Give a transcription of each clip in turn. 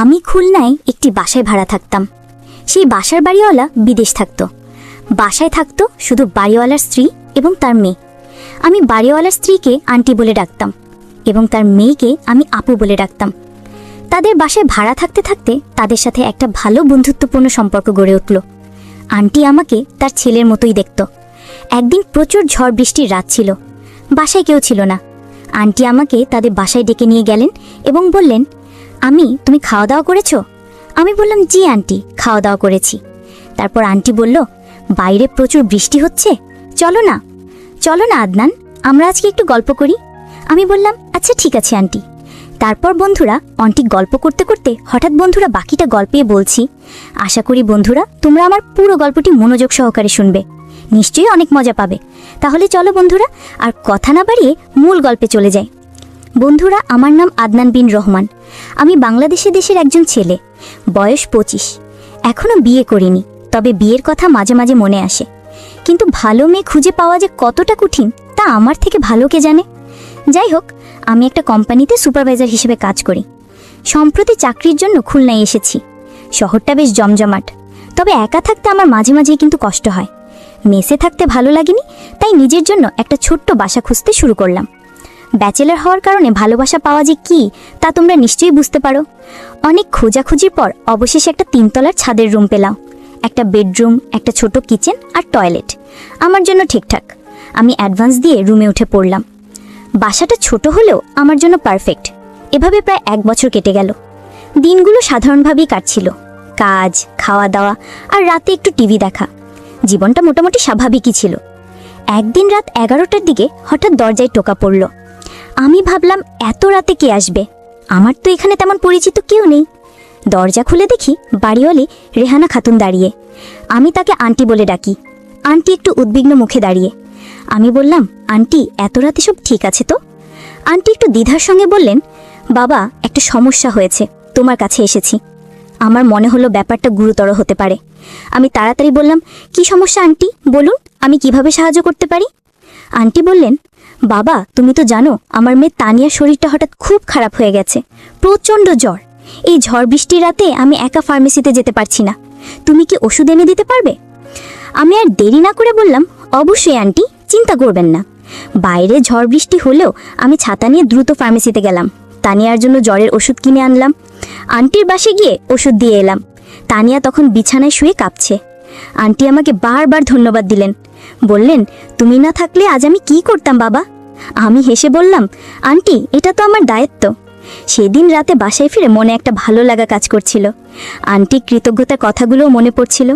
আমি খুলনায় একটি বাসায় ভাড়া থাকতাম। সেই বাসার বাড়িওয়ালা বিদেশ থাকত। বাসায় থাকত শুধু বাড়িওয়ালার স্ত্রী এবং তার মেয়ে। আমি বাড়িওয়ালার স্ত্রীকে আন্টি বলে ডাকতাম এবং তার মেয়েকে আমি আপু বলে ডাকতাম। তাদের বাসায় ভাড়া থাকতে থাকতে তাদের সাথে একটা ভালো বন্ধুত্বপূর্ণ সম্পর্ক গড়ে উঠল। আন্টি আমাকে তার ছেলের মতোই দেখত। একদিন প্রচুর ঝড় বৃষ্টির রাত ছিল, বাসায় কেউ ছিল না। আন্টি আমাকে তাদের বাসায় ডেকে নিয়ে গেলেন এবং বললেন, তুমি খাওয়া দাওয়া করেছো? আমি বললাম, জি আন্টি, খাওয়া দাওয়া করেছি। তারপর আন্টি বলল, বাইরে প্রচুর বৃষ্টি হচ্ছে, চলো না আদনান, আমরা আজকে একটু গল্প করি। আমি বললাম, আচ্ছা ঠিক আছে আন্টি। তারপর বন্ধুরা আন্টি গল্প করতে করতে হঠাৎ বন্ধুরা বাকিটা গল্পে বলছি। আশা করি বন্ধুরা তোমরা আমার পুরো গল্পটি মনোযোগ সহকারে শুনবে, নিশ্চয়ই অনেক মজা পাবে। তাহলে চলো বন্ধুরা, আর কথা না বাড়িয়ে মূল গল্পে চলে যাই। বন্ধুরা, আমার নাম আদনান বিন রহমান। আমি বাংলাদেশের একজন ছেলে, বয়স 25। এখনও বিয়ে করিনি, তবে বিয়ের কথা মাঝে মাঝে মনে আসে। কিন্তু ভালো মেয়ে খুঁজে পাওয়া যে কতটা কঠিন তা আমার থেকে ভালো কে জানে। যাই হোক, আমি একটা কোম্পানিতে সুপারভাইজার হিসেবে কাজ করি। সম্প্রতি চাকরির জন্য খুলনায় এসেছি। শহরটা বেশ জমজমাট, তবে একা থাকতে আমার মাঝে মাঝেই কিন্তু কষ্ট হয়। মেসে থাকতে ভালো লাগেনি, তাই নিজের জন্য একটা ছোট্ট বাসা খুঁজতে শুরু করলাম। ব্যাচেলর হওয়ার কারণে ভালোবাসা পাওয়া যে কি তা তোমরা নিশ্চয়ই বুঝতে পারো। অনেক খোঁজাখুঁজির পর অবশেষে একটা 3 তলার ছাদের রুম পেলাম। একটা বেডরুম, একটা ছোট কিচেন আর টয়লেট আমার জন্য ঠিকঠাক। আমি অ্যাডভান্স দিয়ে রুমে উঠে পড়লাম। বাসাটা ছোট হলেও আমার জন্য পারফেক্ট। এভাবে প্রায় 1 বছর কেটে গেল। দিনগুলো সাধারণভাবেই কাটছিল, কাজ, খাওয়া দাওয়া আর রাতে একটু টিভি দেখা। জীবনটা মোটামুটি স্বাভাবিকই ছিল। একদিন রাত 11টার দিকে হঠাৎ দরজায় টোকা পড়ল। আমি ভাবলাম, এত রাতে কে আসবে? আমার তো এখানে তেমন পরিচিত কেউ নেই। দরজা খুলে দেখি বাড়িওয়ালি রেহানা খাতুন দাঁড়িয়ে। আমি তাকে আন্টি বলে ডাকি। আন্টি একটু উদ্বিগ্ন মুখে দাঁড়িয়ে। আমি বললাম, আন্টি, এত রাতে সব ঠিক আছে তো? আন্টি একটু দ্বিধার সঙ্গে বললেন, বাবা, একটা সমস্যা হয়েছে, তোমার কাছে এসেছি। আমার মনে হলো ব্যাপারটা গুরুতর হতে পারে। আমি তাড়াতাড়ি বললাম, কি সমস্যা আন্টি, বলুন, আমি কিভাবে সাহায্য করতে পারি? আন্টি বললেন, বাবা, তুমি তো জানো আমার মেয়ে তানিয়ার শরীরটা হঠাৎ খুব খারাপ হয়ে গেছে, প্রচণ্ড জ্বর। এই ঝড় বৃষ্টির রাতে আমি একা ফার্মেসিতে যেতে পারছি না, তুমি কি ওষুধ এনে দিতে পারবে? আমি আর দেরি না করে বললাম, অবশ্যই আন্টি, চিন্তা করবেন না। বাইরে ঝড় বৃষ্টি হলেও আমি ছাতা নিয়ে দ্রুত ফার্মেসিতে গেলাম। তানিয়ার জন্য জ্বরের ওষুধ কিনে আনলাম। আন্টির বাসে গিয়ে ওষুধ দিয়ে এলাম। তানিয়া তখন বিছানায় শুয়ে কাঁপছে। আন্টি আমাকে বারবার ধন্যবাদ দিলেন, বললেন, তুমি না থাকলে আজ আমি কি করতাম বাবা? আমি হেসে বললাম, আন্টি, এটা তো আমার দায়িত্ব। সেদিন রাতে বাসায় ফিরে মনে একটা ভালো লাগা কাজ করছিল। আন্টি কৃতজ্ঞতার কথাগুলোও মনে পড়ছিল।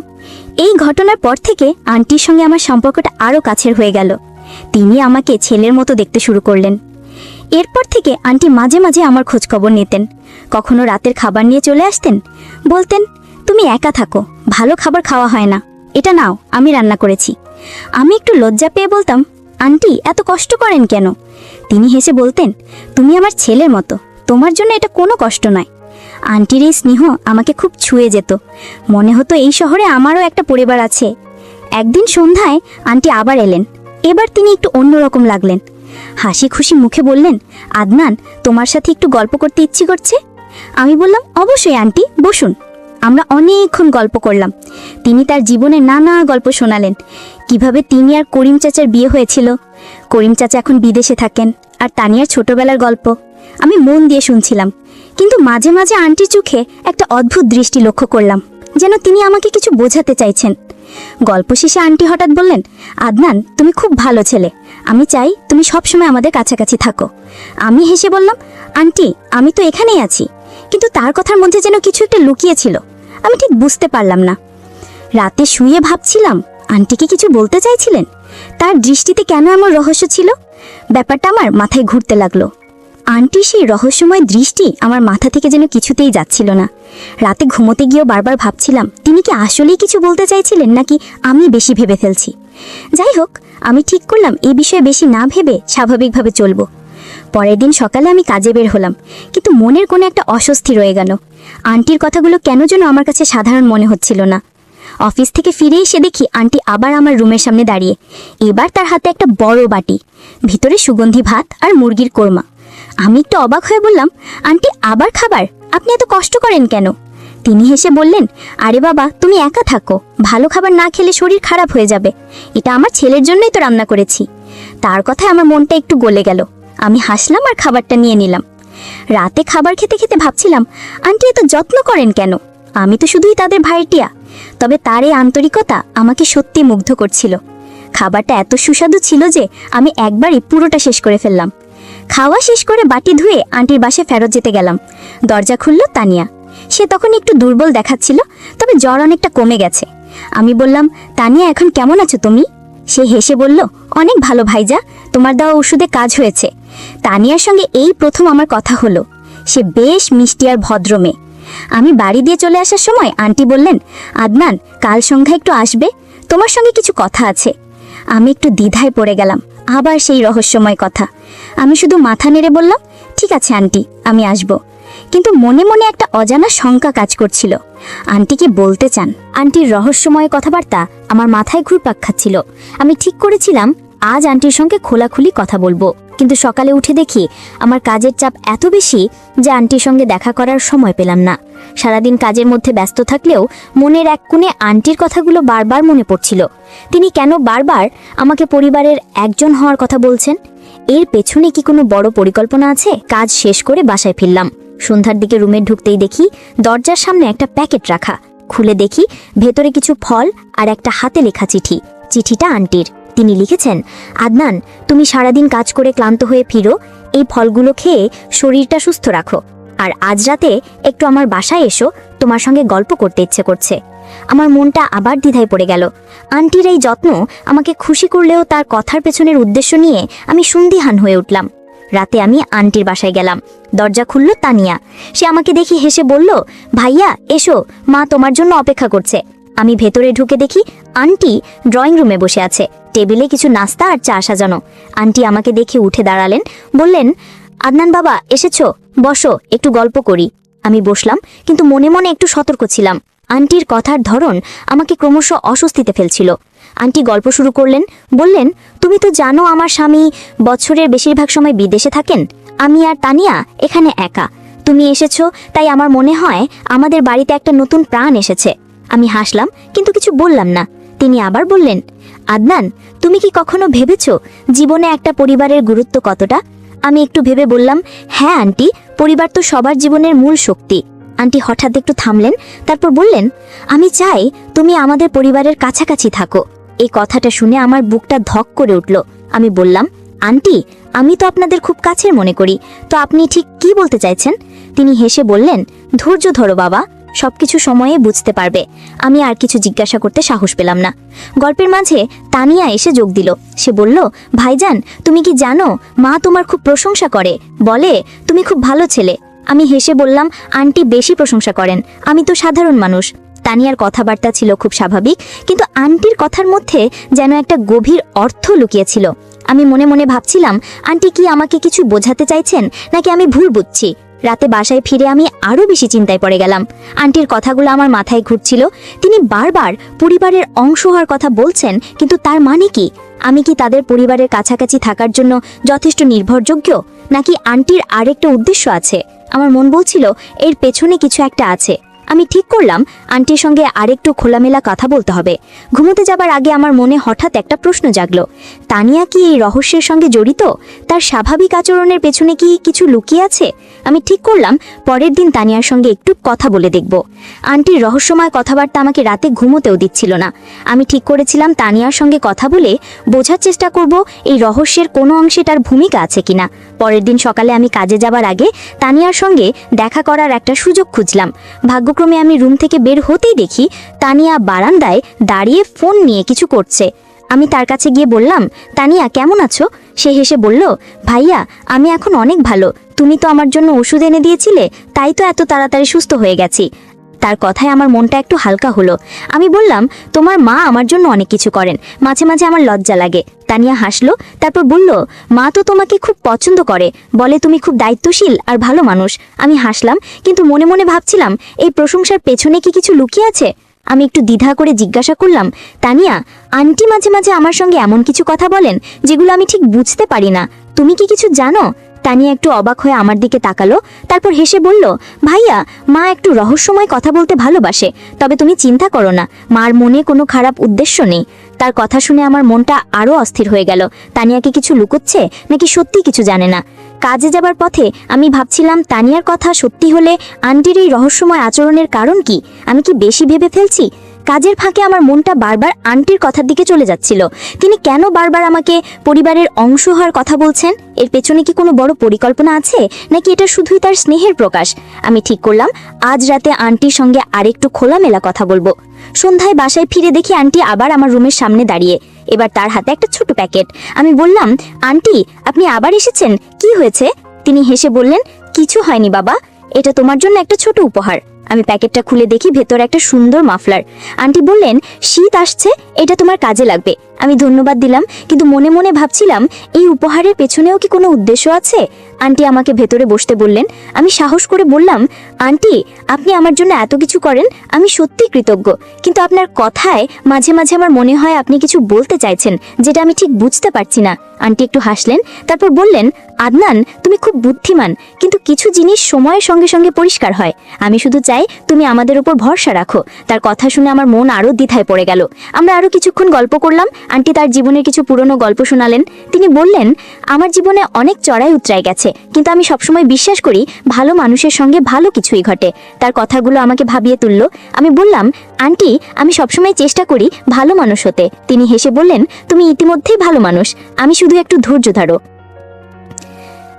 এই ঘটনার পর থেকে আন্টির সঙ্গে আমার সম্পর্কটা আরও কাছের হয়ে গেল। তিনি আমাকে ছেলের মতো দেখতে শুরু করলেন। এরপর থেকে আন্টি মাঝে মাঝে আমার খোঁজখবর নিতেন। কখনো রাতের খাবার নিয়ে চলে আসতেন, বলতেন, তুমি একা থাকো, ভালো খাবার খাওয়া হয় না, এটা নাও, আমি রান্না করেছি। আমি একটু লজ্জা পেয়ে বলতাম, আন্টি, এত কষ্ট করেন কেন? তিনি হেসে বলতেন, তুমি আমার ছেলের মতো, তোমার জন্য এটা কোনো কষ্ট নয়। আন্টির এই স্নেহ আমাকে খুব ছুঁয়ে যেত। মনে হতো এই শহরে আমারও একটা পরিবার আছে। একদিন সন্ধ্যায় আন্টি আবার এলেন। এবার তিনি একটু অন্যরকম লাগলেন। হাসি খুশি মুখে বললেন, আদনান, তোমার সাথে একটু গল্প করতে ইচ্ছে করছে? আমি বললাম, অবশ্যই আন্টি, বসুন। আমরা অনেকক্ষণ গল্প করলাম। তিনি তার জীবনের নানা গল্প শোনালেন। কিভাবে তিনি আর করিম চাচার বিয়ে হয়েছিল। করিম চাচা এখন বিদেশে থাকেন। আর তানিয়ার ছোটবেলার গল্প। আমি মন দিয়ে শুনছিলাম, কিন্তু মাঝে মাঝে আন্টির চোখে একটা অদ্ভুত দৃষ্টি লক্ষ্য করলাম, যেন তিনি আমাকে কিছু বোঝাতে চাইছেন। গল্প শেষে আন্টি হঠাৎ বললেন, আদনান, তুমি খুব ভালো ছেলে, আমি চাই তুমি সবসময় আমাদের কাছাকাছি থাকো। আমি হেসে বললাম, আন্টি, আমি তো এখানেই আছি। কিন্তু তার কথার মধ্যে যেন কিছু একটা লুকিয়েছিল, আমি ঠিক বুঝতে পারলাম না। রাতে শুয়ে ভাবছিলাম, আন্টিকে কিছু বলতে চাইছিলেন? তার দৃষ্টিতে কেন এমন রহস্য ছিল? ব্যাপারটা আমার মাথায় ঘুরতে লাগলো। আন্টির সেই রহস্যময় দৃষ্টি আমার মাথা থেকে যেন কিছুতেই যাচ্ছিল না। রাতে ঘুমোতে গিয়েও বারবার ভাবছিলাম, তিনি কি আসলেই কিছু বলতে চাইছিলেন, নাকি আমি বেশি ভেবে ফেলছি? যাই হোক, আমি ঠিক করলাম এই বিষয়ে বেশি না ভেবে স্বাভাবিকভাবে চলবো। পরের দিন সকালে আমি কাজে বের হলাম, কিন্তু মনের কোনো একটা অস্বস্তি রয়ে গেল। আন্টির কথাগুলো কেন যেন আমার কাছে সাধারণ মনে হচ্ছিল না। অফিস থেকে ফিরে এসে দেখি আন্টি আবার আমার রুমের সামনে দাঁড়িয়ে। এবার তার হাতে একটা বড় বাটি, ভিতরে সুগন্ধি ভাত আর মুরগির কোরমা। আমি একটু অবাক হয়ে বললাম, আন্টি, আবার খাবার? আপনি এত কষ্ট করেন কেন? তিনি হেসে বললেন, আরে বাবা, তুমি একা থাকো, ভালো খাবার না খেলে শরীর খারাপ হয়ে যাবে। এটা আমার ছেলের জন্যই তো রান্না করেছি। তার কথায় আমার মনটা একটু গলে গেল। আমি হাসলাম আর খাবারটা নিয়ে নিলাম। রাতে খাবার খেতে খেতে ভাবছিলাম, আন্টি এত যত্ন করেন কেন? আমি তো শুধুই তাদের ভাইটিয়া। তবে তার এই আন্তরিকতা আমাকে সত্যি মুগ্ধ করছিল। খাবারটা এত সুস্বাদু ছিল যে আমি একবারই পুরোটা শেষ করে ফেললাম। খাওয়া শেষ করে বাটি ধুয়ে আন্টির বাসায় ফেরত যেতে গেলাম। দরজা খুলল তানিয়া। সে তখন একটু দুর্বল দেখাচ্ছিল, তবে জ্বর অনেকটা কমে গেছে। আমি বললাম, তানিয়া, এখন কেমন আছো তুমি? সে হেসে বলল, অনেক ভালো ভাইজা, তোমার দেওয়া ওষুধে কাজ হয়েছে। তানিয়ার সঙ্গে এই প্রথম আমার কথা হলো। সে বেশ মিষ্টি আর ভদ্র মেয়ে। আমি বাড়ি দিয়ে চলে আসার সময় আন্টি বললেন, আদনান, কাল সন্ধ্যায় একটু আসবে, তোমার সঙ্গে কিছু কথা আছে। আমি একটু দ্বিধায় পড়ে গেলাম। আবার সেই রহস্যময় কথা। আমি শুধু মাথা নেড়ে বললাম, ঠিক আছে আন্টি, আমি আসব। কিন্তু মনে মনে একটা অজানা শঙ্কা কাজ করছিল। আন্টি কি বলতে চান? আন্টির রহস্যময় কথাবার্তা আমার মাথায় ঘুরপাক খাচ্ছিল। আমি ঠিক করেছিলাম আজ আন্টির সঙ্গে খোলাখুলি কথা বলবো। কিন্তু সকালে উঠে দেখি আমার কাজের চাপ এত বেশি যে আন্টির সঙ্গে দেখা করার সময় পেলাম না। সারাদিন কাজের মধ্যে ব্যস্ত থাকলেও মনের এক কোণে আন্টির কথাগুলো বারবার মনে পড়ছিল। তিনি কেন বারবার আমাকে পরিবারের একজন হওয়ার কথা বলছেন? এর পেছনে কি কোনো বড় পরিকল্পনা আছে? কাজ শেষ করে বাসায় ফিরলাম। সন্ধ্যার দিকে রুমে ঢুকতেই দেখি দরজার সামনে একটা প্যাকেট রাখা। খুলে দেখি ভেতরে কিছু ফল আর একটা হাতে লেখা চিঠি। চিঠিটা আন্টির। তিনি লিখেছেন, আদনান, তুমি সারাদিন কাজ করে ক্লান্ত হয়ে ফিরো, এই ফলগুলো খেয়ে শরীরটা সুস্থ রাখো। আর আজ রাতে একটু আমার বাসায় এসো, তোমার সঙ্গে গল্প করতে ইচ্ছে করছে। আমার মনটা আবার দ্বিধায় পড়ে গেল। আন্টির এই যত্ন আমাকে খুশি করলেও তার কথার পেছনের উদ্দেশ্য নিয়ে আমি সন্দিহান হয়ে উঠলাম। রাতে আমি আন্টির বাসায় গেলাম। দরজা খুলল তানিয়া। সে আমাকে দেখি হেসে বলল, ভাইয়া এসো, মা তোমার জন্য অপেক্ষা করছে। আমি ভেতরে ঢুকে দেখি আন্টি ড্রয়িং রুমে বসে আছে। টেবিলে কিছু নাস্তা আর চা সাজানো। আন্টি আমাকে দেখে উঠে দাঁড়ালেন, বললেন, আদনান বাবা, এসেছো, বসো, একটু গল্প করি। আমি বসলাম, কিন্তু মনে মনে একটু সতর্ক ছিলাম। আন্টির কথার ধরন আমাকে ক্রমশ অস্বস্তিতে ফেলছিল। আন্টি গল্প শুরু করলেন, বললেন, তুমি তো জানো আমার স্বামী বছরের বেশিরভাগ সময় বিদেশে থাকেন। আমি আর তানিয়া এখানে একা। তুমি এসেছো, তাই আমার মনে হয় আমাদের বাড়িতে একটা নতুন প্রাণ এসেছে। আমি হাসলাম, কিন্তু কিছু বললাম না। তিনি আবার বললেন, আদনান, তুমি কি কখনো ভেবেছো জীবনে একটা পরিবারের গুরুত্ব কতটা? আমি একটু ভেবে বললাম, হ্যাঁ আন্টি, পরিবার তো সবার জীবনের মূল শক্তি। আন্টি হঠাৎ একটু থামলেন, তারপর বললেন, আমি চাই তুমি আমাদের পরিবারের কাছাকাছি থাকো। এই কথাটা শুনে আমার বুকটা ধক করে উঠল। আমি বললাম, আন্টি, আমি তো আপনাদের খুব কাছের মনে করি, তো আপনি ঠিক কি বলতে চাইছেন? তিনি হেসে বললেন, ধৈর্য ধরো বাবা, সবকিছু সময়ে বুঝতে পারবে। আমি আর কিছু জিজ্ঞাসা করতে সাহস পেলাম না। গল্পের মাঝে তানিয়া এসে যোগ দিল। সে বলল, ভাইজান, তুমি কি জানো মা তোমার খুব প্রশংসা করে, বলে তুমি খুব ভালো ছেলে। আমি হেসে বললাম, আন্টি বেশি প্রশংসা করেন, আমি তো সাধারণ মানুষ। তানিয়ার কথাবার্তা ছিল খুব স্বাভাবিক, কিন্তু আন্টির কথার মধ্যে যেন একটা গভীর অর্থ লুকিয়েছিল। আমি মনে মনে ভাবছিলাম, আন্টি কি আমাকে কিছু বোঝাতে চাইছেন, নাকি আমি ভুল বুঝছি? রাতে বাসায় ফিরে আমি আরও বেশি চিন্তায় পড়ে গেলাম। আন্টির কথাগুলো আমার মাথায় ঘুরছিল। তিনি বারবার পরিবারের অংশ হওয়ার কথা বলছেন, কিন্তু তার মানে কি? আমি কি তাদের পরিবারের কাছাকাছি থাকার জন্য যথেষ্ট নির্ভরযোগ্য, নাকি আন্টির আরেকটা উদ্দেশ্য আছে? আমার মন বলছিল এর পেছনে কিছু একটা আছে। আমি ঠিক করলাম আন্টির সঙ্গে আরেকটু খোলামেলা কথা বলতে হবে। ঘুমোতে যাবার আগে আমার মনে হঠাৎ একটা প্রশ্ন জাগলো, তানিয়া কি এই রহস্যের সঙ্গে জড়িত? তার স্বাভাবিক আচরণের পেছনে কি কিছু লুকিয়ে আছে? আমি ঠিক করলাম পরের দিন তানিয়ার সঙ্গে একটু কথা বলে দেখব। আন্টির রহস্যময় কথাবার্তা আমাকে রাতে ঘুমোতেও দিচ্ছিল না। আমি ঠিক করেছিলাম তানিয়ার সঙ্গে কথা বলে বোঝার চেষ্টা করব এই রহস্যের কোনো অংশে তার ভূমিকা আছে কিনা। পরের দিন সকালে আমি কাজে যাবার আগে তানিয়ার সঙ্গে দেখা করার একটা সুযোগ খুঁজলাম। ভাগ্যক্রমে আমি রুম থেকে বের হতেই দেখি তানিয়া বারান্দায় দাঁড়িয়ে ফোন নিয়ে কিছু করছে। আমি তার কাছে গিয়ে বললাম, তানিয়া কেমন আছো? সে হেসে বলল, ভাইয়া, আমি এখন অনেক ভালো। তুমি তো আমার জন্য ওষুধ এনে দিয়েছিলে, তাই তো এত তাড়াতাড়ি সুস্থ হয়ে গেছি। তার কথায় আমার মনটা একটু হালকা হলো। আমি বললাম, তোমার মা আমার জন্য অনেক কিছু করেন, মাঝে মাঝে আমার লজ্জা লাগে। তানিয়া হাসলো, তারপর বলল, মা তো তোমাকে খুব পছন্দ করে, বলে তুমি খুব দায়িত্বশীল আর ভালো মানুষ। আমি হাসলাম, কিন্তু মনে মনে ভাবছিলাম এই প্রশংসার পেছনে কি কিছু লুকিয়ে আছে? আমি একটু দ্বিধা করে জিজ্ঞাসা করলাম, তানিয়া, আন্টি মাঝে মাঝে আমার সঙ্গে এমন কিছু কথা বলেন যেগুলো আমি ঠিক বুঝতে পারি না, তুমি কি কিছু জানো? তানিয়া একটু অবাক হয়ে আমার দিকে তাকালো, তারপর হেসে বলল, ভাইয়া, মা একটু রহস্যময় কথা বলতে ভালোবাসে, তবে তুমি চিন্তা করো না, মার মনে কোনো খারাপ উদ্দেশ্য নেই। তার কথা শুনে আমার মনটা আরো অস্থির হয়ে গেল। তানিয়াকে কিছু লুকোচ্ছে নাকি সত্যি কিছু জানে না? কাজে যাবার পথে আমি ভাবছিলাম, তানিয়ার কথা সত্যি হলে আন্টির এই রহস্যময় আচরণের কারণ কি? আমি কি বেশি ভেবে ফেলছি? কাজের ফাঁকে আমার মনটা বারবার আন্টির কথার দিকে চলে যাচ্ছিল। তিনি কেন বারবার আমাকে পরিবারের অংশ হওয়ার কথা বলছেন? এর পেছনে কি কোনো বড় পরিকল্পনা আছে, নাকি এটা শুধুই তার স্নেহের প্রকাশ? আমি ঠিক করলাম আজ রাতে আন্টির সঙ্গে আরেকটু খোলামেলা কথা বলবো। সন্ধ্যায় বাসায় ফিরে দেখি আন্টি আবার আমার রুমের সামনে দাঁড়িয়ে, এবার তার হাতে একটা ছোট প্যাকেট। আমি বললাম, আন্টি, আপনি আবার এসেছেন, কি হয়েছে? তিনি হেসে বললেন, কিছু হয়নি বাবা, এটা তোমার জন্য একটা ছোট উপহার। আমি প্যাকেটটা খুলে দেখি ভেতরে একটা সুন্দর মাফলার। আন্টি বললেন, শীত আসছে, এটা তোমার কাজে লাগবে। আমি ধন্যবাদ দিলাম, কিন্তু মনে মনে ভাবছিলাম, এই উপহারের পেছনেও কি কোনো উদ্দেশ্য আছে? আন্টি আমাকে ভেতরে বসতে বললেন। আমি সাহস করে বললাম, আন্টি, আপনি আমার জন্য এত কিছু করেন, আমি সত্যি কৃতজ্ঞ, কিন্তু আপনার কথায় মাঝে মাঝে আমার মনে হয় আপনি কিছু বলতে চাইছেন, যেটা আমি ঠিক বুঝতে পারছি না। আন্টি একটু হাসলেন, তারপর বললেন, আদনান, তুমি খুব বুদ্ধিমান, কিন্তু কিছু জিনিস সময়ের সঙ্গে সঙ্গে পরিষ্কার হয়। আমি শুধু চাই তুমি আমাদের উপর ভরসা রাখো। তার কথা শুনে আমার মন আরো দ্বিধায় পড়ে গেল। আমরা আরো কিছুক্ষণ গল্প করলাম। আন্টি তার জীবনের কিছু পুরনো গল্প শোনালেন। তিনি বললেন, আমার জীবনে অনেক চড়াই উতরাই গেছে, কিন্তু আমি সবসময় বিশ্বাস করি ভালো মানুষের সঙ্গে ভালো কিছুই ঘটে। তার কথাগুলো আমাকে ভাবিয়ে তুলল। আমি বললাম, আন্টি, আমি সবসময় চেষ্টা করি ভালো মানুষ হতে। তিনি হেসে বললেন, তুমি ইতিমধ্যেই ভালো মানুষ, আমি শুধু একটু ধৈর্য ধরো।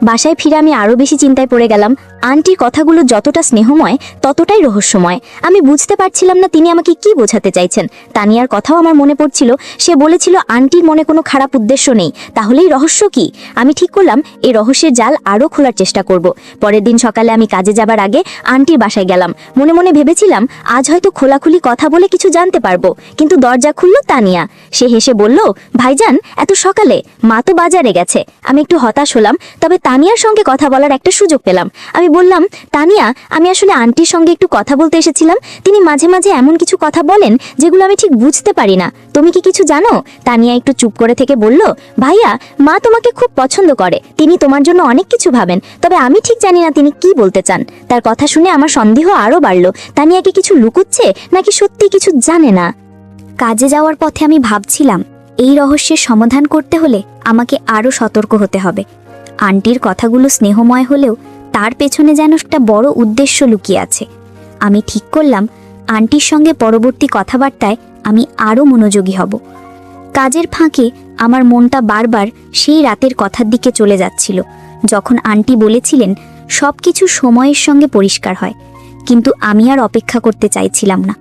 বাসায় ফিরে আমি আরো বেশি চিন্তায় পড়ে গেলাম। আন্টির কথাগুলো যতটা স্নেহময় ততটাই রহস্যময়। আমি বুঝতে পারছিলাম না তিনি আমাকে কি বোঝাতে চাইছেন। তানিয়ার কথাও আমার মনে পড়ছিল। সে বলেছিল আন্টির মনে কোনো খারাপ উদ্দেশ্য নেই। তাহলেই রহস্য কি? আমি ঠিক করলাম এই রহস্যের জাল আরো খোলার চেষ্টা করব। পরের দিন সকালে আমি কাজে যাবার আগে আন্টির বাসায় গেলাম। মনে মনে ভেবেছিলাম আজ হয়তো খোলাখুলি কথা বলে কিছু জানতে পারবো, কিন্তু দরজা খুলল তানিয়া। সে হেসে বলল, ভাইজান, এত সকালে? মা তো বাজারে গেছে। আমি একটু হতাশ হলাম, তবে তানিয়ার সঙ্গে কথা বলার একটা সুযোগ পেলাম। আমি বললাম, তানিয়া, আমি আসলে আন্টির সঙ্গে একটু কথা বলতে এসেছিলাম। তিনি মাঝে মাঝে এমন কিছু কথা বলেন যেগুলো আমি ঠিক বুঝতে পারি না। তুমি কি কিছু জানো? তানিয়া একটু চুপ করে থেকে বলল, ভাইয়া, মা তোমাকে খুব পছন্দ করে, তিনি তোমার জন্য অনেক কিছু ভাবেন, তবে আমি ঠিক জানি না তিনি কি বলতে চান। তার কথা শুনে আমার সন্দেহ আরো বাড়ল। তানিয়া কি কিছু লুকুচ্ছে, নাকি সত্যি কিছু জানে না? কাজে যাওয়ার পথে আমি ভাবছিলাম, এই রহস্যের সমাধান করতে হলে আমাকে আরো সতর্ক হতে হবে। আন্টির কথাগুলো স্নেহময় হলেও তার পেছনে যেন একটা বড় উদ্দেশ্য লুকিয়ে আছে। আমি ঠিক করলাম আন্টির সঙ্গে পরবর্তী কথাবার্তায় আমি আরও মনোযোগী হব। কাজের ফাঁকে আমার মনটা বারবার সেই রাতের কথার দিকে চলে যাচ্ছিল, যখন আন্টি বলেছিলেন সব কিছু সময়ের সঙ্গে পরিষ্কার হয়। কিন্তু আমি আর অপেক্ষা করতে চাইছিলাম না।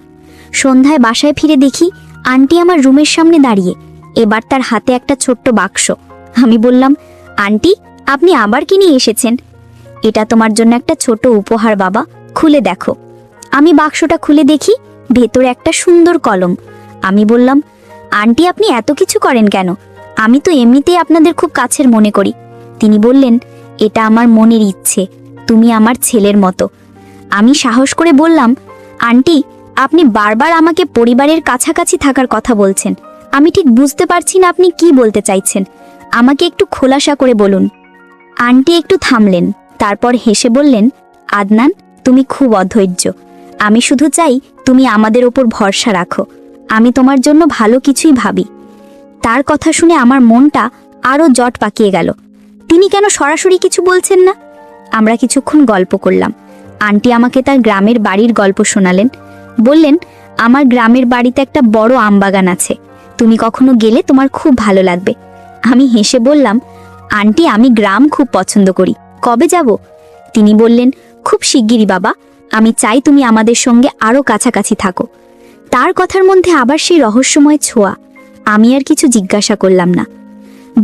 সন্ধ্যায় বাসায় ফিরে দেখি আন্টি আমার রুমের সামনে দাঁড়িয়ে, এবার তার হাতে একটা ছোট্ট বাক্স। আমি বললাম, আন্টি, আপনি আবার কি নিয়ে এসেছেন? এটা তোমার জন্য একটা ছোট উপহার বাবা, খুলে দেখো। আমি বাক্সটা খুলে দেখি ভেতরে একটা সুন্দর কলম। আমি বললাম, আন্টি, আপনি এত কিছু করেন কেন? আমি তো এমনিতেই আপনাদের খুব কাছের মনে করি। তিনি বললেন, এটা আমার মনের ইচ্ছে, তুমি আমার ছেলের মতো। আমি সাহস করে বললাম, আন্টি, আপনি বারবার আমাকে পরিবারের কাছাকাছি থাকার কথা বলছেন। আমি ঠিক বুঝতে পারছি না আপনি কি বলতে চাইছেন। আমাকে একটু খোলাসা করে বলুন। আন্টি একটু থামলেন, তারপর হেসে বললেন, আদনান, তুমি খুব অধৈর্য। আমি শুধু চাই তুমি আমাদের ওপর ভরসা রাখো। আমি তোমার জন্য ভালো কিছুই ভাবি। তার কথা শুনে আমার মনটা আরো জট পাকিয়ে গেল। তিনি কেন সরাসরি কিছু বলছেন না? আমরা কিছুক্ষণ গল্প করলাম। আন্টি আমাকে তার গ্রামের বাড়ির গল্প শোনালেন। বললেন, আমার গ্রামের বাড়িতে একটা বড় আমবাগান আছে, তুমি কখনো গেলে তোমার খুব ভালো লাগবে। আমি হেসে বললাম, আন্টি, আমি গ্রাম খুব পছন্দ করি, কবে যাব? তিনি বললেন, খুব শিগগিরই বাবা, আমি চাই তুমি আমাদের সঙ্গে আরো কাছাকাছি থাকো। তার কথার মধ্যে আবার সেই রহস্যময় ছোঁয়া। আমি আর কিছু জিজ্ঞাসা করলাম না।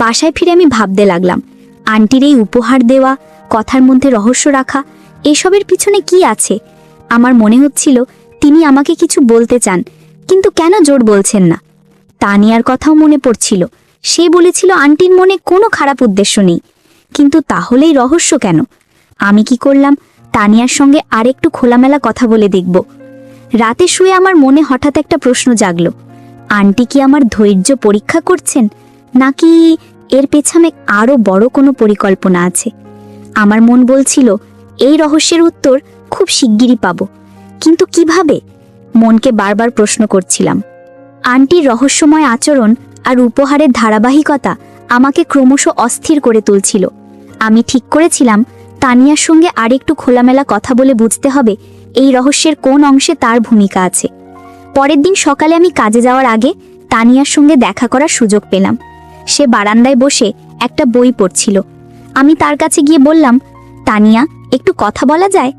বাসায় ফিরে আমি ভাবতে লাগলাম, আন্টির এই উপহার দেওয়া, কথার মধ্যে রহস্য রাখা, এসবের পিছনে কি আছে? আমার মনে হচ্ছিল তিনি আমাকে কিছু বলতে চান, কিন্তু কেন জোর বলছেন না? তানিয়ার কথাও মনে পড়ছিল। সে বলেছিল আন্টির মনে কোনো খারাপ উদ্দেশ্য নেই, কিন্তু তাহলেই রহস্য কেন? আমি কি করলাম, তানিয়ার সঙ্গে আরেকটু খোলামেলা কথা বলে দেখব। রাতে শুয়ে আমার মনে হঠাৎ একটা প্রশ্ন জাগলো, আন্টি কি আমার ধৈর্য পরীক্ষা করছেন, নাকি এর পেছনে আরো বড় কোনো পরিকল্পনা আছে? আমার মন বলছিল এই রহস্যের উত্তর খুব শিগগিরই পাবো, কিন্তু কিভাবে? মনকে বারবার প্রশ্ন করছিলাম। আন্টির রহস্যময় আচরণ আর উপহারের ধারাবাহিকতা আমাকে ক্রমশ অস্থির করে তুলছিল। আমি ঠিক করেছিলাম তানিয়ার সঙ্গে আরেকটু খোলামেলা কথা বলে বুঝতে হবে এই রহস্যের কোন অংশে তার ভূমিকা আছে। পরের দিন সকালে আমি কাজে যাওয়ার আগে তানিয়ার সঙ্গে দেখা করার সুযোগ পেলাম। সে বারান্দায় বসে একটা বই পড়ছিল। আমি তার কাছে গিয়ে বললাম, তানিয়া, একটু কথা বলা যায়?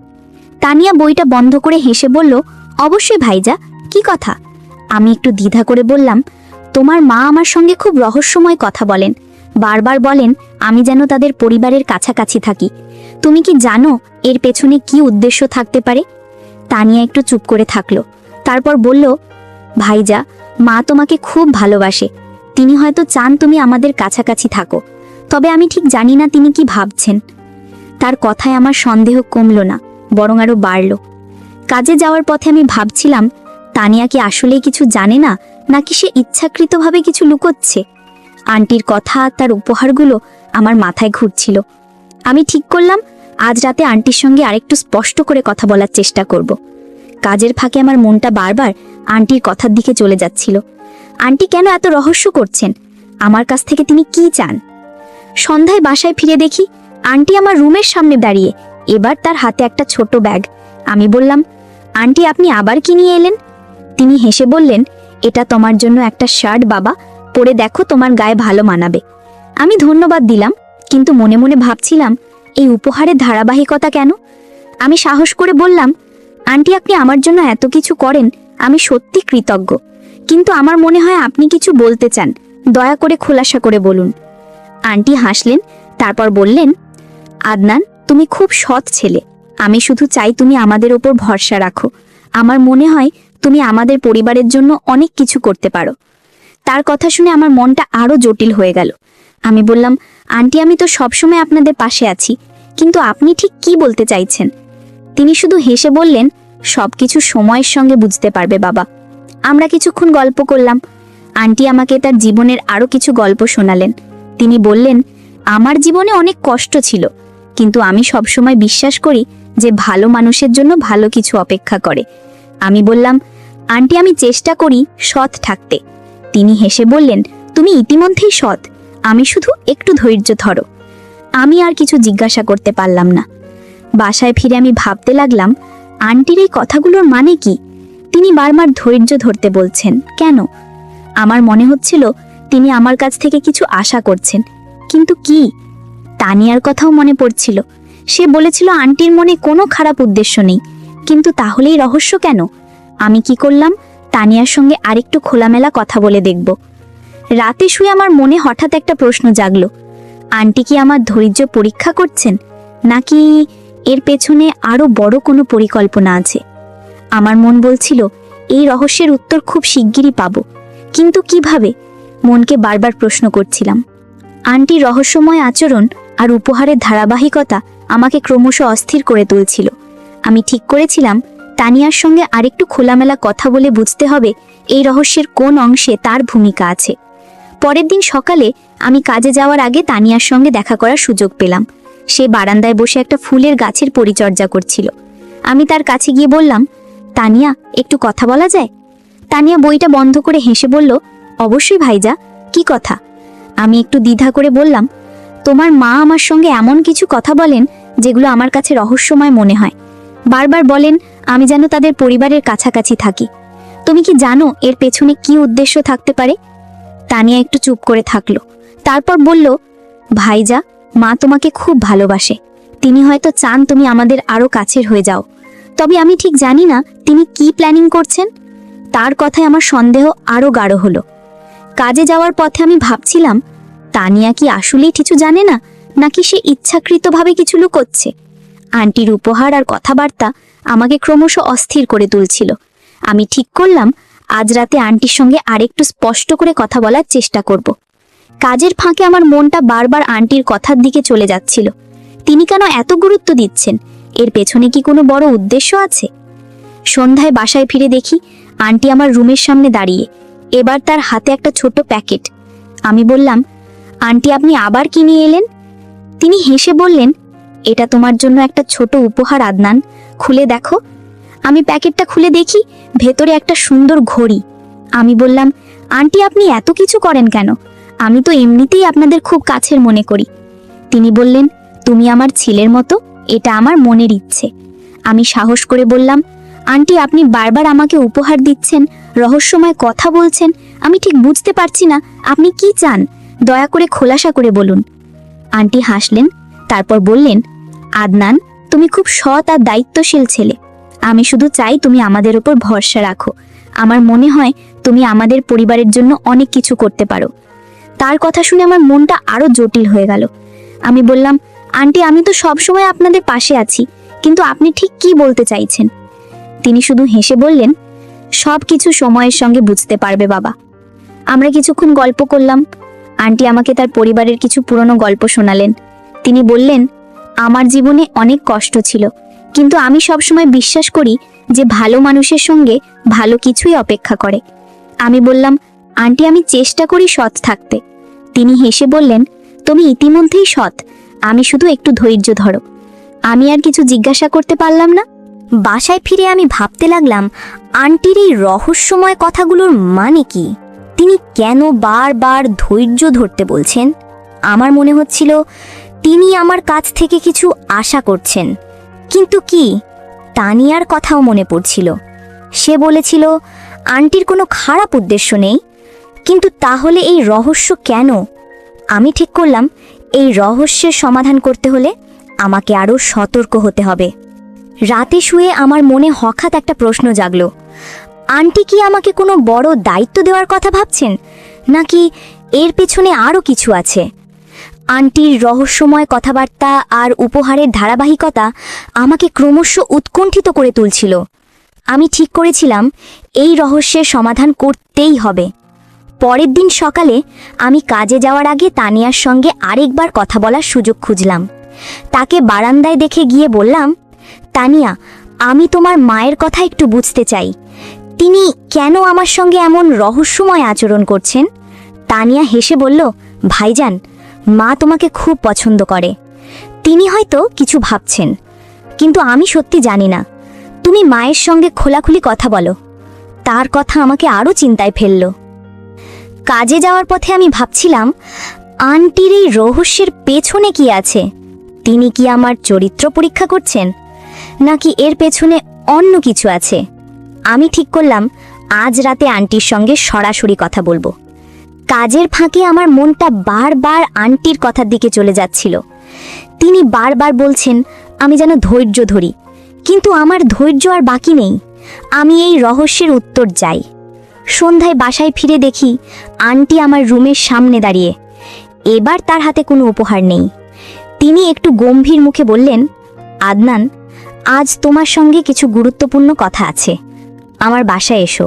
তানিয়া বইটা বন্ধ করে হেসে বলল, অবশ্যই ভাইজা, কি কথা? আমি একটু দ্বিধা করে বললাম, তোমার মা আমার সঙ্গে খুব রহস্যময় কথা বলেন, বারবার বলেন আমি যেন তাদের পরিবারের কাছাকাছি থাকি। তুমি কি জানো এর পেছনে কি উদ্দেশ্য থাকতে পারে? তানিয়া একটু চুপ করে থাকলো, তারপর বলল, ভাইজা, মা তোমাকে খুব ভালোবাসে। তিনি হয়তো চান তুমি আমাদের কাছাকাছি থাকো, তবে আমি ঠিক জানি না তিনি কি ভাবছেন। তার কথায় আমার সন্দেহ কমল না, বরং আরো বাড়ল। কাজে যাওয়ার পথে আমি ভাবছিলাম, তানিয়া কি আসলেই কিছু জানে না, নাকি সে ইচ্ছাকৃতভাবে কিছু লুকোচ্ছে? আন্টির কথা, তার উপহারগুলো আমার মাথায় ঘুরছিল। আমি ঠিক করলাম আজ রাতে আন্টির সঙ্গে আরেকটু স্পষ্ট করে কথা বলার চেষ্টা করব। কাজের ফাঁকে আমার মনটা বারবার আন্টির কথার দিকে চলে যাচ্ছিল। আন্টি কেন এত রহস্য করছেন? আমার কাছ থেকে তিনি কি চান? সন্ধ্যায় বাসায় ফিরে দেখি আন্টি আমার রুমের সামনে দাঁড়িয়ে, এবার তার হাতে একটা ছোট ব্যাগ। আমি বললাম, আন্টি, আপনি আবার কি নিয়ে এলেন? তিনি হেসে বললেন, এটা তোমার জন্য একটা শার্ট বাবা, পরে দেখো, তোমার গায়ে ভালো মানাবে। আমি ধন্যবাদ দিলাম, কিন্তু মনে মনে ভাবছিলাম এই উপহারের ধারাবাহিকতা কেন? আমি সাহস করে বললাম, আন্টি, আপনি আমার জন্য এত কিছু করেন, আমি সত্যি কৃতজ্ঞ, কিন্তু আমার মনে হয় আপনি কিছু বলতে চান, দয়া করে খোলাসা করে বলুন। আন্টি হাসলেন, তারপর বললেন, আদনান, তুমি খুব সৎ ছেলে। আমি শুধু চাই তুমি আমাদের ওপর ভরসা রাখো। আমার মনে হয় তুমি আমাদের পরিবারের জন্য অনেক কিছু করতে পারো। তার কথা শুনে আমার মনটা আরো জটিল হয়ে গেল। আমি বললাম, আন্টি, আমি তো সবসময় আপনাদের পাশে আছি, কিন্তু আপনি ঠিক কি বলতে চাইছেন? তিনি শুধু হেসে বললেন, সবকিছু সময়ের সঙ্গে বুঝতে পারবে বাবা। আমরা কিছুক্ষণ গল্প করলাম। আন্টি আমাকে তার জীবনের আরো কিছু গল্প শোনালেন। তিনি বললেন, আমার জীবনে অনেক কষ্ট ছিল, কিন্তু আমি সবসময় বিশ্বাস করি যে ভালো মানুষের জন্য ভালো কিছু অপেক্ষা করে। আমি বললাম, আন্টি, আমি চেষ্টা করি সৎ থাকতে। তিনি হেসে বললেন, তুমি ইতিমধ্যেই সৎ, আমি শুধু একটু ধৈর্য ধরো। আমি আর কিছু জিজ্ঞাসা করতে পারলাম না। বাসায় ফিরে আমি ভাবতে লাগলাম, আন্টির এই কথাগুলোর মানে কি? তিনি বারবার ধৈর্য ধরতে বলছেন কেন? আমার মনে হচ্ছিল তিনি আমার কাছ থেকে কিছু আশা করছেন, কিন্তু কি? তানিয়ার কথাও মনে পড়ছিল। সে বলেছিল আন্টির মনে কোনো খারাপ উদ্দেশ্য নেই, কিন্তু তাহলেই রহস্য কেন? আমি কি করলাম, তানিয়ার সঙ্গে আরেকটু খোলামেলা কথা বলে দেখব। রাতে শুয়ে আমার মনে হঠাৎ একটা প্রশ্ন জাগলো, আন্টি কি আমার ধৈর্য পরীক্ষা করছেন, নাকি এর পেছনে আরো বড় কোনো পরিকল্পনা আছে? আমার মন বলছিল এই রহস্যের উত্তর খুব শিগগিরই পাবো, কিন্তু কিভাবে? মনকে বারবার প্রশ্ন করছিলাম। আন্টির রহস্যময় আচরণ আর উপহারের ধারাবাহিকতা আমাকে ক্রমশ অস্থির করে তুলছিল। আমি ঠিক করেছিলাম তানিয়ার সঙ্গে আরেকটু খোলামেলা কথা বলে বুঝতে হবে এই রহস্যের কোন অংশে তার ভূমিকা আছে। পরের দিন সকালে আমি কাজে যাওয়ার আগে তানিয়ার সঙ্গে দেখা করার সুযোগ পেলাম। সে বারান্দায় বসে একটা ফুলের গাছের পরিচর্যা করছিল। আমি তার কাছে গিয়ে বললাম, তানিয়া, একটু কথা বলা যায়? তানিয়া বইটা বন্ধ করে হেসে বলল, অবশ্যই ভাইজা, কি কথা? আমি একটু দ্বিধা করে বললাম, তোমার মা আমার সঙ্গে এমন কিছু কথা বলেন যেগুলো আমার কাছে রহস্যময় মনে হয়। বারবার বলেন আমি যেন তাদের পরিবারের কাছাকাছি থাকি। তুমি কি জানো এর পেছনে কি উদ্দেশ্য থাকতে পারে? তানিয়া একটু চুপ করে থাকলো, তারপর বলল, ভাইজা, মা তোমাকে খুব ভালোবাসে। তিনি হয়তো চান তুমি আমাদের আরো কাছের হয়ে যাও, তবে আমি ঠিক জানি না তিনি কি প্ল্যানিং করছেন। তার কথায় আমার সন্দেহ আরো গাঢ় হলো। কাজে যাওয়ার পথে আমি ভাবছিলাম, তানিয়া কি আসলেই কিছু জানে না, নাকি সে ইচ্ছাকৃতভাবে কিছু লুকোচ্ছে? আন্টির উপহার আর কথাবার্তা আমাকে ক্রমশ অস্থির করে তুলছিল। আমি ঠিক করলাম আজ রাতে আন্টির সঙ্গে আরেকটু স্পষ্ট করে কথা বলার চেষ্টা করব। কাজের ফাঁকে আমার মনটা বারবার আন্টির কথার দিকে চলে যাচ্ছিল। তিনি কেন এত গুরুত্ব দিচ্ছেন? এর পেছনে কি কোনো বড় উদ্দেশ্য আছে? সন্ধ্যায় বাসায় ফিরে দেখি আন্টি আমার রুমের সামনে দাঁড়িয়ে, এবার তার হাতে একটা ছোট প্যাকেট। আমি বললাম, আন্টি, আপনি আবার কি নিয়ে এলেন? তিনি হেসে বললেন, এটা তোমার জন্য একটা ছোট উপহার আদনান, খুলে দেখো। আমি প্যাকেটটা খুলে দেখি ভেতরে একটা সুন্দর ঘড়ি। আমি বললাম, আন্টি আপনি এত কিছু করেন কেন? আমি তো এমনিতেই আপনাদের খুব কাছের মনে করি। তিনি বললেন, তুমি আমার ছেলের মতো, এটা আমার মনের ইচ্ছে। আমি সাহস করে বললাম, আন্টি আপনি বারবার আমাকে উপহার দিচ্ছেন, রহস্যময় কথা বলছেন, আমি ঠিক বুঝতে পারছি না আপনি কি চান, দয়া করে খোলাসা করে বলুন। আন্টি হাসলেন, তারপর বললেন, আদনান তুমি খুব সৎ আর দায়িত্বশীল ছেলে। আমি শুধু চাই তুমি আমাদের উপর ভরসা রাখো। আমার মনে হয় তুমি আমাদের পরিবারের জন্য অনেক কিছু করতে পারো। তার কথা শুনে আমার মনটা আরো জটিল হয়ে গেল। আমি বললাম, আন্টি আমি তো সবসময় আপনাদের পাশে আছি, কিন্তু আপনি ঠিক কি বলতে চাইছেন? তিনি শুধু হেসে বললেন, সব কিছু সময়ের সঙ্গে বুঝতে পারবে বাবা। আমরা কিছুক্ষণ গল্প করলাম। আন্টি আমাকে তার পরিবারের কিছু পুরনো গল্প শোনালেন। তিনি বললেন, আমার জীবনে অনেক কষ্ট ছিল, কিন্তু আমি সবসময় বিশ্বাস করি যে ভালো মানুষের সঙ্গে ভালো কিছুই অপেক্ষা করে। আমি বললাম, আন্টি আমি চেষ্টা করি সৎ থাকতে। তিনি হেসে বললেন, তুমি ইতিমধ্যেই সৎ, আমি শুধু একটু ধৈর্য ধরো। আমি আর কিছু জিজ্ঞাসা করতে পারলাম না। বাসায় ফিরে আমি ভাবতে লাগলাম, আন্টির এই রহস্যময় কথাগুলোর মানে কি? তিনি কেন বারবার ধৈর্য ধরতে বলছেন? আমার মনে হচ্ছিল তিনি আমার কাছ থেকে কিছু আশা করছেন। কিন্তু কি? তানিয়ার কথাও মনে পড়ছিল। সে বলেছিল আন্টির কোনো খারাপ উদ্দেশ্য নেই, কিন্তু তাহলে এই রহস্য কেন? আমি ঠিক করলাম এই রহস্যের সমাধান করতে হলে আমাকে আরও সতর্ক হতে হবে। রাতে শুয়ে আমার মনে হঠাৎ একটা প্রশ্ন জাগলো, আন্টি কি আমাকে কোনো বড় দায়িত্ব দেওয়ার কথা ভাবছেন, নাকি এর পেছনে আরও কিছু আছে? আন্টির রহস্যময় কথাবার্তা আর উপহারের ধারাবাহিকতা আমাকে ক্রমশ উৎকণ্ঠিত করে তুলছিল। আমি ঠিক করেছিলাম এই রহস্যের সমাধান করতেই হবে। পরের দিন সকালে আমি কাজে যাওয়ার আগে তানিয়ার সঙ্গে আরেকবার কথা বলার সুযোগ খুঁজলাম। তাকে বারান্দায় দেখে গিয়ে বললাম, তানিয়া আমি তোমার মায়ের কথা একটু বুঝতে চাই। তিনি কেন আমার সঙ্গে এমন রহস্যময় আচরণ করছেন? তানিয়া হেসে বলল, ভাইজান মা তোমাকে খুব পছন্দ করে। তিনি হয়তো কিছু ভাবছেন, কিন্তু আমি সত্যি জানি না। তুমি মায়ের সঙ্গে খোলাখুলি কথা বলো। তার কথা আমাকে আরও চিন্তায় ফেলল। কাজে যাওয়ার পথে আমি ভাবছিলাম, আন্টির এই রহস্যের পেছনে কি আছে? তিনি কি আমার চরিত্র পরীক্ষা করছেন, নাকি এর পেছনে অন্য কিছু আছে? আমি ঠিক করলাম আজ রাতে আন্টির সঙ্গে সরাসরি কথা বলবো। কাজের ফাঁকে আমার মনটা বারবার আন্টির কথার দিকে চলে যাচ্ছিল। তিনি বারবার বলছেন আমি যেন ধৈর্য ধরি, কিন্তু আমার ধৈর্য আর বাকি নেই। আমি এই রহস্যের উত্তর চাই। সন্ধ্যায় বাসায় ফিরে দেখি আন্টি আমার রুমের সামনে দাঁড়িয়ে। এবার তার হাতে কোনো উপহার নেই। তিনি একটু গম্ভীর মুখে বললেন, আদনান আজ তোমার সঙ্গে কিছু গুরুত্বপূর্ণ কথা আছে, আমার বাসায় এসো।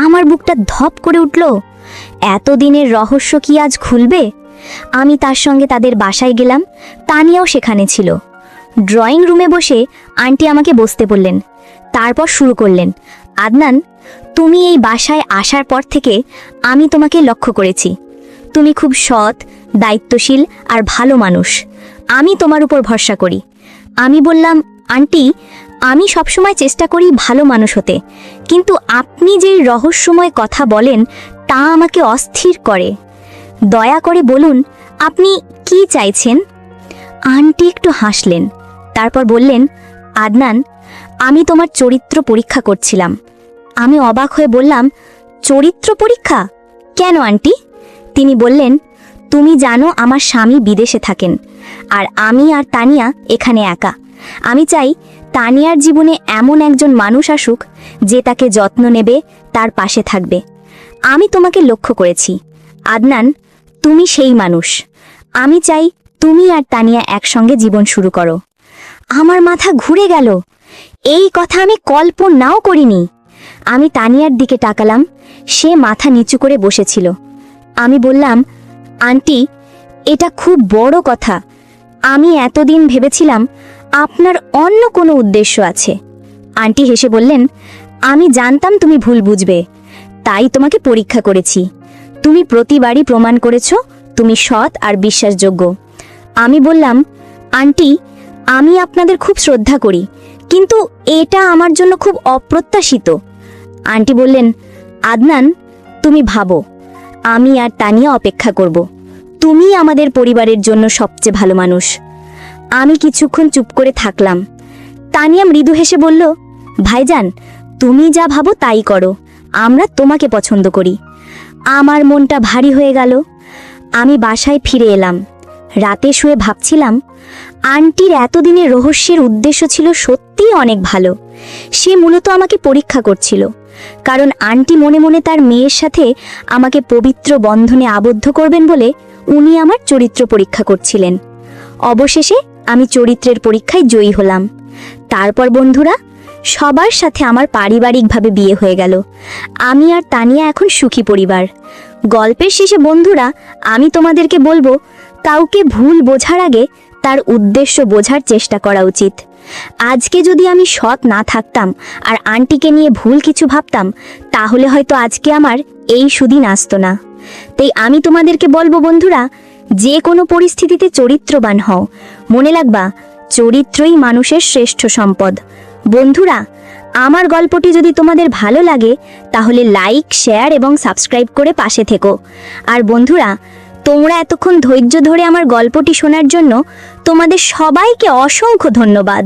আমার বুকটা ধপ করে উঠল। এতদিনের রহস্য কি আজ খুলবে? আমি তার সঙ্গে তাদের বাসায় গেলাম। তানিয়াও সেখানে ছিল। ড্রয়িং রুমে বসে আন্টি আমাকে বসতে বললেন। তারপর শুরু করলেন, আদনান তুমি এই বাসায় আসার পর থেকে আমি তোমাকে লক্ষ্য করেছি। তুমি খুব সৎ, দায়িত্বশীল আর ভালো মানুষ। আমি তোমার উপর ভরসা করি। আমি বললাম, আন্টি আমি সবসময় চেষ্টা করি ভালো মানুষ হতে, কিন্তু আপনি যে রহস্যময় কথা বলেন তা আমাকে অস্থির করে। দয়া করে বলুন আপনি কি চাইছেন? আন্টি একটু হাসলেন, তারপর বললেন, আদনান আমি তোমার চরিত্র পরীক্ষা করছিলাম। আমি অবাক হয়ে বললাম, চরিত্র পরীক্ষা? কেন আন্টি? তিনি বললেন, তুমি জানো আমার স্বামী বিদেশে থাকেন, আর আমি আর তানিয়া এখানে একা। আমি চাই তানিয়ার জীবনে এমন একজন মানুষ আসুক যে তাকে যত্ন নেবে, তার পাশে থাকবে। আমি তোমাকে লক্ষ্য করেছি আদনান, তুমি সেই মানুষ। আমি চাই তুমি আর তানিয়া একসঙ্গে জীবন শুরু করো। আমার মাথা ঘুরে গেল। এই কথা আমি কল্পনাও করিনি। আমি তানিয়ার দিকে তাকালাম। সে মাথা নিচু করে বসেছিল। আমি বললাম, আন্টি এটা খুব বড় কথা। আমি এতদিন ভেবেছিলাম আপনার অন্য কোনো উদ্দেশ্য আছে। আন্টি হেসে বললেন, আমি জানতাম তুমি ভুল বুঝবে, তাই তোমাকে পরীক্ষা করেছি। তুমি প্রতিবারই প্রমাণ করেছো তুমি সৎ আর বিশ্বাসযোগ্য। আমি বললাম, আন্টি আমি আপনাদের খুব শ্রদ্ধা করি, কিন্তু এটা আমার জন্য খুব অপ্রত্যাশিত। আন্টি বললেন, আদনান, তুমি ভাবো, আমি আর তানিয়া অপেক্ষা করব। তুমি আমাদের পরিবারের জন্য সবচেয়ে ভালো মানুষ। আমি কিছুক্ষণ চুপ করে থাকলাম। তানিয়া মৃদু হেসে বলল, ভাইজান, তুমি যা ভাবো তাই করো, আমরা তোমাকে পছন্দ করি। আমার মনটা ভারী হয়ে গেল। আমি বাসায় ফিরে এলাম। রাতে শুয়ে ভাবছিলাম, আন্টির এতদিনের রহস্যের উদ্দেশ্য ছিল সত্যিই অনেক ভালো। সে মূলত আমাকে পরীক্ষা করছিল, কারণ আন্টি মনে মনে তার মেয়ের সাথে আমাকে পবিত্র বন্ধনে আবদ্ধ করবেন বলে উনি আমার চরিত্র পরীক্ষা করছিলেন। অবশেষে আমি চরিত্রের পরীক্ষায় জয়ী হলাম। তারপর বন্ধুরা, সবার সাথে আমার পারিবারিকভাবে বিয়ে হয়ে গেল। আমি আর তানিয়া এখন সুখী পরিবার। গল্পের শেষে বন্ধুরা, আমি তোমাদেরকে বলবো, কাউকে ভুল বোঝার আগে তার উদ্দেশ্য বোঝার চেষ্টা করা উচিত। আজকে যদি আমি সৎ না থাকতাম আর আন্টিকে নিয়ে ভুল কিছু ভাবতাম, তাহলে হয়তো আজকে আমার এই সুদিন আসতো না। তাই আমি তোমাদেরকে বলবো বন্ধুরা, যে কোনো পরিস্থিতিতে চরিত্রবান হও। মনে রাখবা, চরিত্রই মানুষের শ্রেষ্ঠ সম্পদ। বন্ধুরা, আমার গল্পটি যদি তোমাদের ভালো লাগে তাহলে লাইক, শেয়ার এবং সাবস্ক্রাইব করে পাশে থেকো। আর বন্ধুরা, তোমরা এতক্ষণ ধৈর্য ধরে আমার গল্পটি শোনার জন্য তোমাদের সবাইকে অসংখ্য ধন্যবাদ।